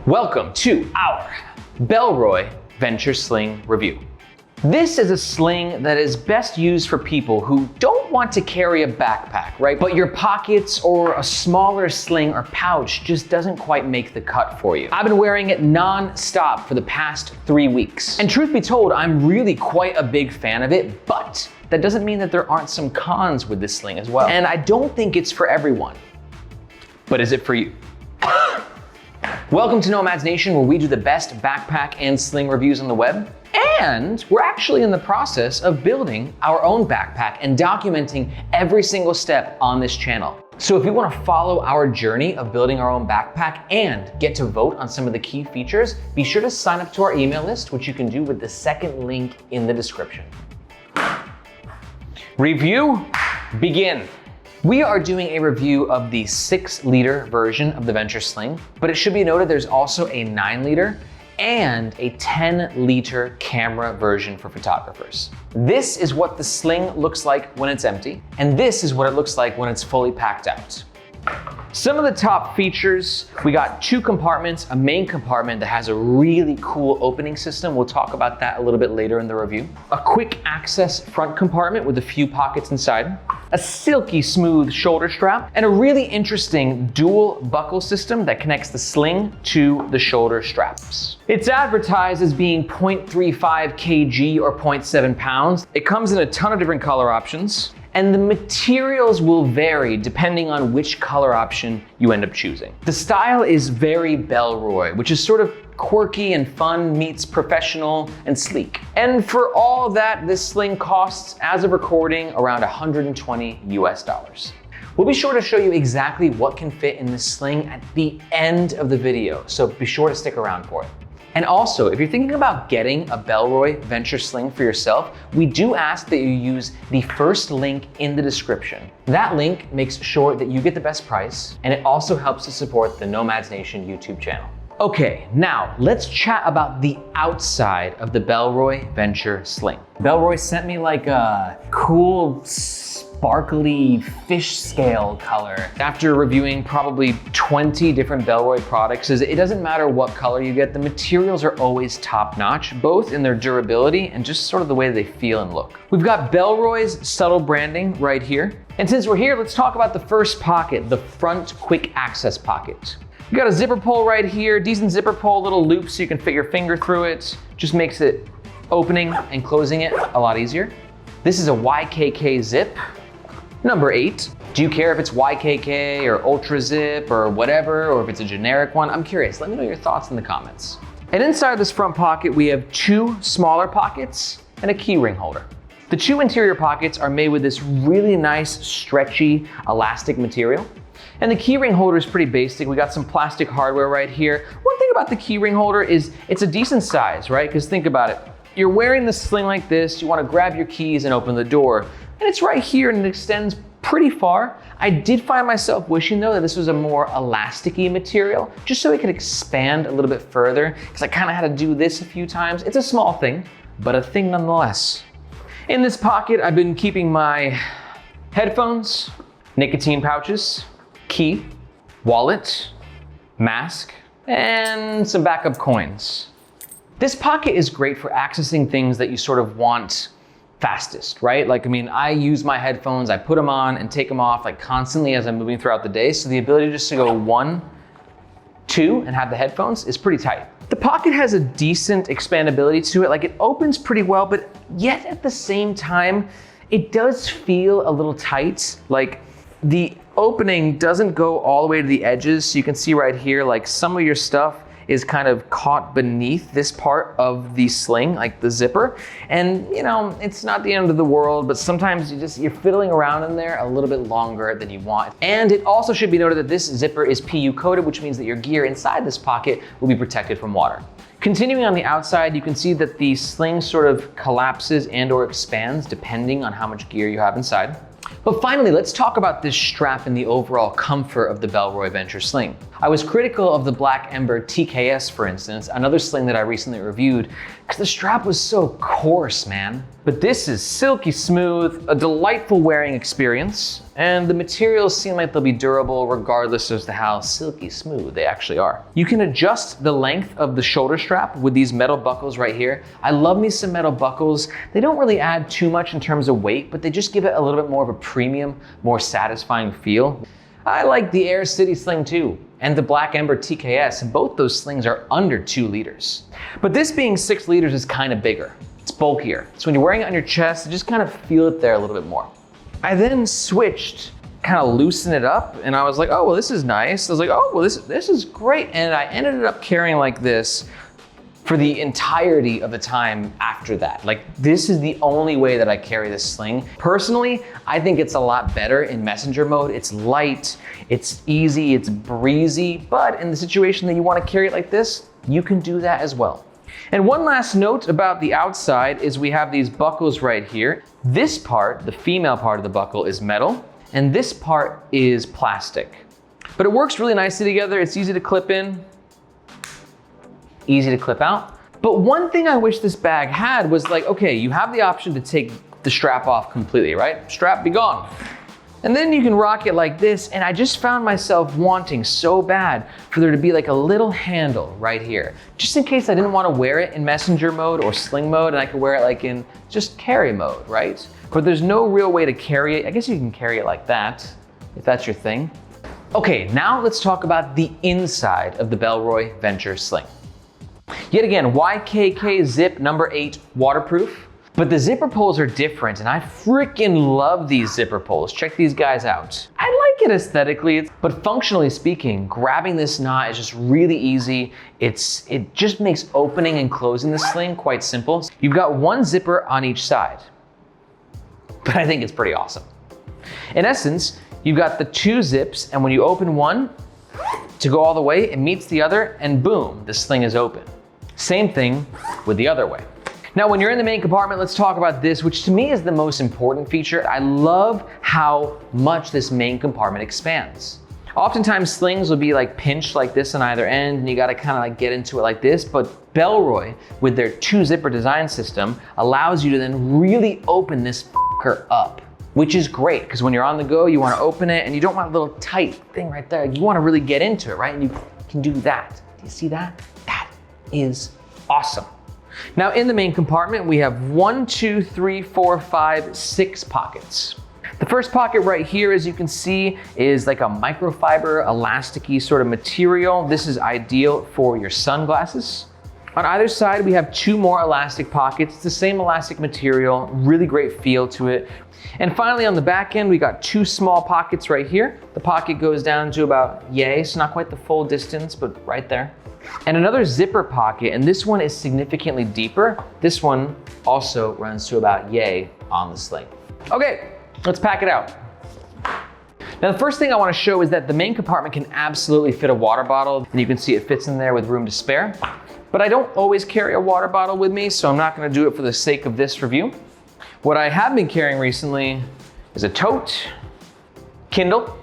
Welcome to our Bellroy Venture Sling review. This is a sling that is best used for people who don't want to carry a backpack, right? But your pockets or a smaller sling or pouch just doesn't quite make the cut for you. I've been wearing it non-stop for the past 3 weeks. And truth be told, I'm really quite a big fan of it, but that doesn't mean that there aren't some cons with this sling as well. And I don't think it's for everyone. But is it for you? Welcome to Nomads Nation, where we do the best backpack and sling reviews on the web. And we're actually in the process of building our own backpack and documenting every single step on this channel. So if you want to follow our journey of building our own backpack and get to vote on some of the key features, be sure to sign up to our email list, which you can do with the second link in the description. Review, begin. We are doing a review of the 6-liter version of the Venture Sling, but it should be noted there's also a 9-liter and a 10-liter camera version for photographers. This is what the sling looks like when it's empty, and this is what it looks like when it's fully packed out. Some of the top features, we got 2 compartments, a main compartment that has a really cool opening system. We'll talk about that a little bit later in the review. A quick access front compartment with a few pockets inside, a silky smooth shoulder strap, and a really interesting dual buckle system that connects the sling to the shoulder straps. It's advertised as being 0.35 kg or 0.7 pounds. It comes in a ton of different color options, and the materials will vary depending on which color option you end up choosing. The style is very Bellroy, which is sort of quirky and fun meets professional and sleek. And for all that, this sling costs, as of recording, around $120 US. We'll be sure to show you exactly what can fit in this sling at the end of the video, so be sure to stick around for it. And also, if you're thinking about getting a Bellroy Venture Sling for yourself, we do ask that you use the first link in the description. That link makes sure that you get the best price, and it also helps to support the Nomads Nation YouTube channel. Okay, now let's chat about the outside of the Bellroy Venture Sling. Bellroy sent me like a cool, sparkly fish scale color. After reviewing probably 20 different Bellroy products, it doesn't matter what color you get, the materials are always top notch, both in their durability and just sort of the way they feel and look. We've got Bellroy's subtle branding right here. And since we're here, let's talk about the first pocket, the front quick access pocket. You got a zipper pull right here, decent zipper pull, little loop so you can fit your finger through it. Just makes it opening and closing it a lot easier. This is a YKK zip. Number 8. Do you care if it's YKK or Ultra Zip or whatever, or if it's a generic one? I'm curious, let me know your thoughts in the comments. And inside this front pocket, we have 2 smaller pockets and a key ring holder. The 2 interior pockets are made with this really nice, stretchy, elastic material. And the key ring holder is pretty basic. We got some plastic hardware right here. One thing about the key ring holder is it's a decent size, right? Because think about it. You're wearing the sling like this, you want to grab your keys and open the door. And it's right here and it extends pretty far. I did find myself wishing though that this was a more elasticy material, just so it could expand a little bit further, because I kind of had to do this a few times. It's a small thing, but a thing nonetheless. In this pocket, I've been keeping my headphones, nicotine pouches, key, wallet, mask, and some backup coins. This pocket is great for accessing things that you sort of want fastest, right? Like, I mean, I use my headphones, I put them on and take them off like constantly as I'm moving throughout the day. So the ability just to go 1, 2 and have the headphones is pretty tight. The pocket has a decent expandability to it. Like, it opens pretty well, but yet at the same time, it does feel a little tight. Like, the opening doesn't go all the way to the edges. So you can see right here, like some of your stuff is kind of caught beneath this part of the sling, like the zipper. And you know, it's not the end of the world, but sometimes you're fiddling around in there a little bit longer than you want. And it also should be noted that this zipper is PU coated, which means that your gear inside this pocket will be protected from water. Continuing on the outside, you can see that the sling sort of collapses and or expands depending on how much gear you have inside. But finally, let's talk about this strap and the overall comfort of the Bellroy Venture Sling. I was critical of the Black Ember TKS, for instance, another sling that I recently reviewed, because the strap was so coarse, man. But this is silky smooth, a delightful wearing experience, and the materials seem like they'll be durable regardless as to how silky smooth they actually are. You can adjust the length of the shoulder strap with these metal buckles right here. I love me some metal buckles. They don't really add too much in terms of weight, but they just give it a little bit more of a premium, more satisfying feel. I like the Aer Day Sling too, and the Black Ember TKS, and both those slings are under 2 liters. But this being 6 liters is kind of bigger. It's bulkier. So when you're wearing it on your chest, you just kind of feel it there a little bit more. I then switched, kind of loosen it up, and I was like, oh, well, this is nice. I was like, oh, well, this is great. And I ended up carrying like this for the entirety of the time after that. Like, this is the only way that I carry this sling. Personally, I think it's a lot better in messenger mode. It's light, it's easy, it's breezy, but in the situation that you want to carry it like this, you can do that as well. And one last note about the outside is we have these buckles right here. This part, the female part of the buckle, is metal, and this part is plastic. But it works really nicely together. It's easy to clip in, easy to clip out. But one thing I wish this bag had was like, okay, you have the option to take the strap off completely, right? Strap be gone. And then you can rock it like this, and I just found myself wanting so bad for there to be like a little handle right here, just in case I didn't want to wear it in messenger mode or sling mode, and I could wear it like in just carry mode, right? But there's no real way to carry it. I guess you can carry it like that, if that's your thing. Okay, now let's talk about the inside of the Bellroy Venture Sling. Yet again, YKK zip number 8 waterproof. But the zipper pulls are different, and I freaking love these zipper pulls. Check these guys out. I like it aesthetically, but functionally speaking, grabbing this knot is just really easy. It just makes opening and closing the sling quite simple. You've got one zipper on each side, but I think it's pretty awesome. In essence, you've got the 2 zips, and when you open one to go all the way, it meets the other, and boom, the sling is open. Same thing with the other way. Now, when you're in the main compartment, let's talk about this, which to me is the most important feature. I love how much this main compartment expands. Oftentimes slings will be like pinched like this on either end, and you gotta kind of like get into it like this, but Bellroy, with their 2 zipper design system, allows you to then really open this fucker up, which is great, because when you're on the go, you wanna open it, and you don't want a little tight thing right there. You wanna really get into it, right? And you can do that. Do you see that? That is awesome. Now in the main compartment, we have 1, 2, 3, 4, 5, 6 pockets. The first pocket right here, as you can see, is like a microfiber, elasticy sort of material. This is ideal for your sunglasses. On either side, we have 2 more elastic pockets. It's the same elastic material, really great feel to it. And finally, on the back end, we got 2 small pockets right here. The pocket goes down to about yay, so not quite the full distance, but right there. And another zipper pocket, and this one is significantly deeper. This one also runs to about yay on the sling. Okay, let's pack it out. Now the first thing I want to show is that the main compartment can absolutely fit a water bottle, and you can see it fits in there with room to spare. But I don't always carry a water bottle with me, so I'm not going to do it for the sake of this review. What I have been carrying recently is a tote, Kindle,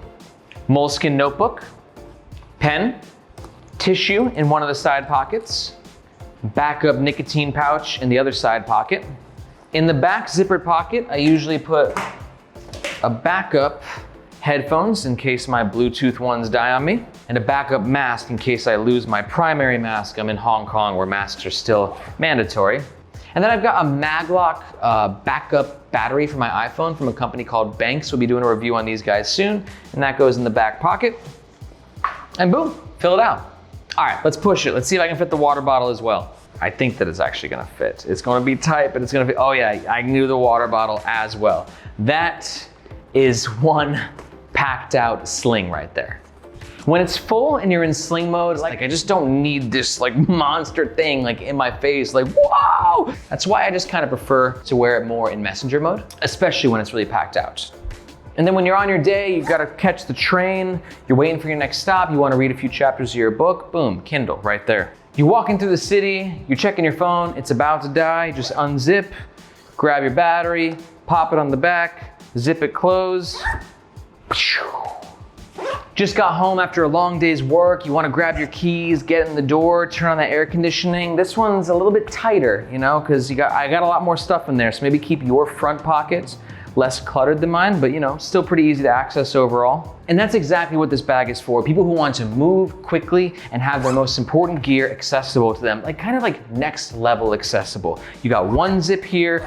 moleskin notebook, pen, tissue in one of the side pockets, backup nicotine pouch in the other side pocket. In the back zippered pocket, I usually put a backup headphones in case my Bluetooth ones die on me, and a backup mask in case I lose my primary mask. I'm in Hong Kong where masks are still mandatory. And then I've got a Maglock backup battery for my iPhone from a company called Banks. We'll be doing a review on these guys soon, and that goes in the back pocket. And boom, fill it out. All right, let's push it. Let's see if I can fit the water bottle as well. I think that it's actually gonna fit. It's gonna be tight, but it's gonna fit. Oh yeah, I can do the water bottle as well. That is one packed out sling right there. When it's full and you're in sling mode, like I just don't need this like monster thing like in my face, like whoa! That's why I just kind of prefer to wear it more in messenger mode, especially when it's really packed out. And then when you're on your day, you've got to catch the train, you're waiting for your next stop, you want to read a few chapters of your book, boom, Kindle right there. You're walking through the city, you're checking your phone, it's about to die, just unzip, grab your battery, pop it on the back, zip it closed. Just got home after a long day's work, you wanna grab your keys, get in the door, turn on the air conditioning. This one's a little bit tighter, you know, because I got a lot more stuff in there, so maybe keep your front pockets less cluttered than mine, but you know, still pretty easy to access overall. And that's exactly what this bag is for. People who want to move quickly and have their most important gear accessible to them, kind of like next level accessible. You got one zip here,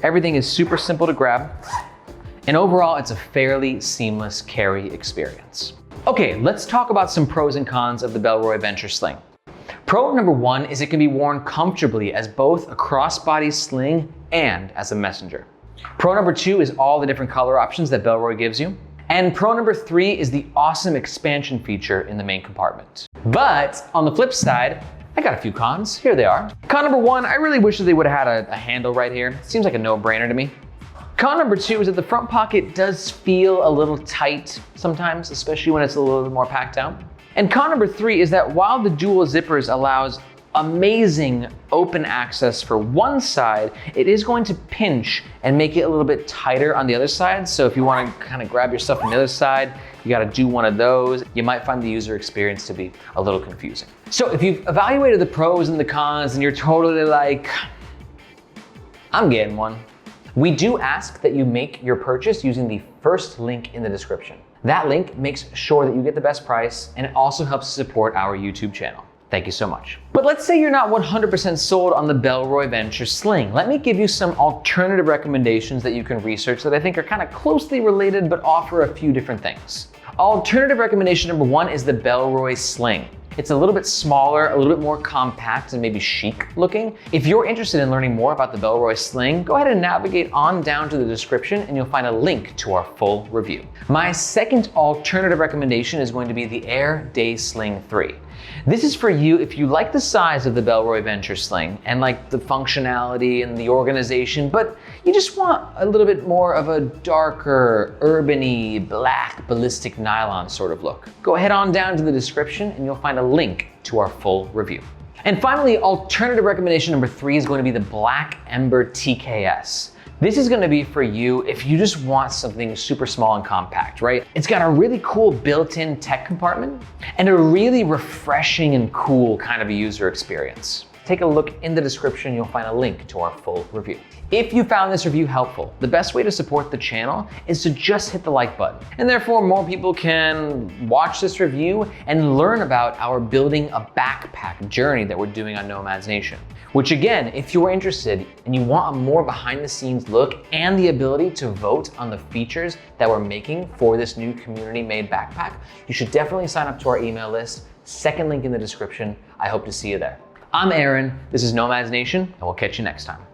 everything is super simple to grab. And overall, it's a fairly seamless carry experience. Okay, let's talk about some pros and cons of the Bellroy Venture Sling. Pro number one is it can be worn comfortably as both a crossbody sling and as a messenger. Pro number two is all the different color options that Bellroy gives you. And pro number three is the awesome expansion feature in the main compartment. But on the flip side, I got a few cons. Here they are. Con number one, I really wish that they would have had a handle right here. Seems like a no-brainer to me. Con number two is that the front pocket does feel a little tight sometimes, especially when it's a little bit more packed out. And con number three is that while the dual zippers allows amazing open access for one side, it is going to pinch and make it a little bit tighter on the other side. So if you want to kind of grab your stuff on the other side, you got to do one of those. You might find the user experience to be a little confusing. So if you've evaluated the pros and the cons and you're totally like, I'm getting one, we do ask that you make your purchase using the first link in the description. That link makes sure that you get the best price, and it also helps support our YouTube channel. Thank you so much. But let's say you're not 100% sold on the Bellroy Venture Sling. Let me give you some alternative recommendations that you can research that I think are kind of closely related but offer a few different things. Alternative recommendation number one is the Bellroy Sling. It's a little bit smaller, a little bit more compact, and maybe chic looking. If you're interested in learning more about the Bellroy Sling, go ahead and navigate on down to the description and you'll find a link to our full review. My second alternative recommendation is going to be the Aer Day Sling 3. This is for you if you like the size of the Bellroy Venture Sling and like the functionality and the organization, but you just want a little bit more of a darker, urban-y, black, ballistic nylon sort of look. Go ahead on down to the description and you'll find a link to our full review. And finally, alternative recommendation number three is going to be the Black Ember TKS. This is gonna be for you if you just want something super small and compact, right? It's got a really cool built-in tech compartment and a really refreshing and cool kind of a user experience. Take a look in the description, you'll find a link to our full review. If you found this review helpful, the best way to support the channel is to just hit the like button. And therefore more people can watch this review and learn about our building a backpack journey that we're doing on Nomads Nation. Which again, if you're interested and you want a more behind the scenes look and the ability to vote on the features that we're making for this new community made backpack, you should definitely sign up to our email list. Second link in the description. I hope to see you there. I'm Aaron, this is Nomads Nation, and we'll catch you next time.